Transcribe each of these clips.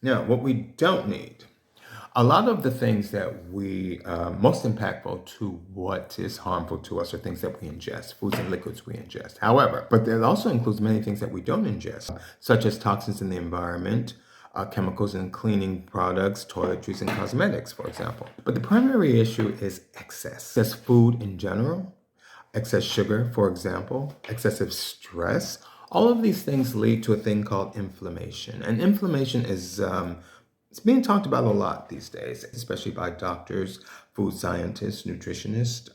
Now, what we don't need, a lot of the things that we most impactful to what is harmful to us are things that we ingest, foods and liquids we ingest. However, but it also includes many things that we don't ingest, such as toxins in the environment, chemicals in cleaning products, toiletries, and cosmetics, for example. But the primary issue is excess food in general, excess sugar, for example, excessive stress. All of these things lead to a thing called inflammation. And inflammation is it's being talked about a lot these days, especially by doctors, food scientists, nutritionists,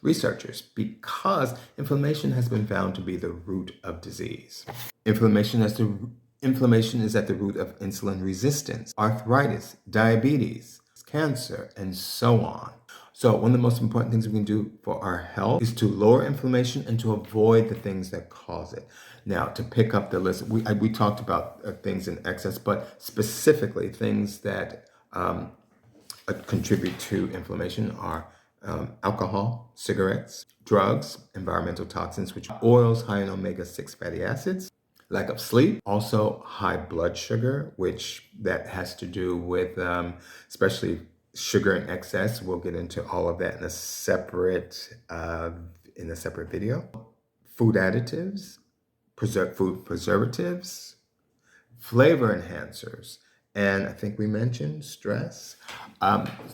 researchers, because inflammation has been found to be the root of disease. Inflammation as the Inflammation is at the root of insulin resistance, arthritis, diabetes, cancer, and so on. So, one of the most important things we can do for our health is to lower inflammation and to avoid the things that cause it. Now, to pick up the list, we talked about things in excess, but specifically things that contribute to inflammation are alcohol, cigarettes, drugs, environmental toxins, which are oils high in omega 6 fatty acids, lack of sleep, also high blood sugar, which that has to do with especially sugar in excess. We'll get into all of that in a separate video. Food additives, food preservatives, flavor enhancers, and I think we mentioned stress.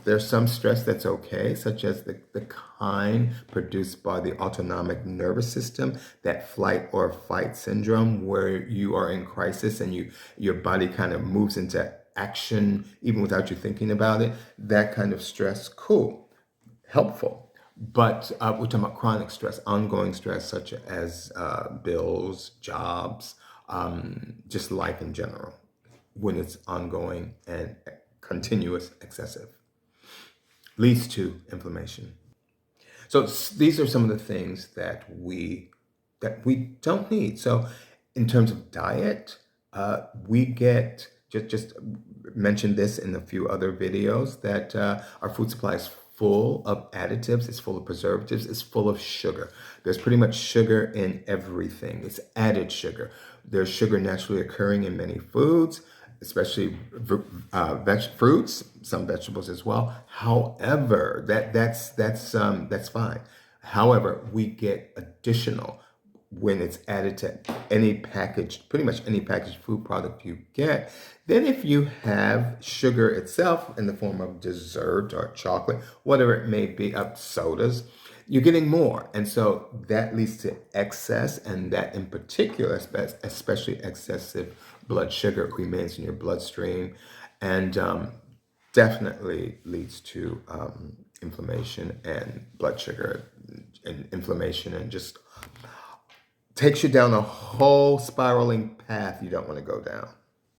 There's some stress that's okay, such as the kind produced by the autonomic nervous system, that flight or fight syndrome, where you are in crisis and your body kind of moves into action even without you thinking about it. That kind of stress, cool, helpful. But we're talking about chronic stress, ongoing stress, such as bills, jobs, just life in general, when it's ongoing and continuous, excessive, leads to inflammation. So these are some of the things that we don't need. So in terms of diet, we get just mentioned this in a few other videos that our food supply is full of additives, it's full of preservatives, it's full of sugar. There's pretty much sugar in everything. It's added sugar. There's sugar naturally occurring in many foods, especially fruits, some vegetables as well. However, that's fine. However, we get additional when it's added to pretty much any packaged food product you get. Then if you have sugar itself in the form of dessert or chocolate, whatever it may be, of sodas, you're getting more. And so that leads to excess, and that in particular, especially excessive blood sugar remains in your bloodstream, and definitely leads to inflammation and blood sugar and inflammation, and just takes you down a whole spiraling path you don't want to go down.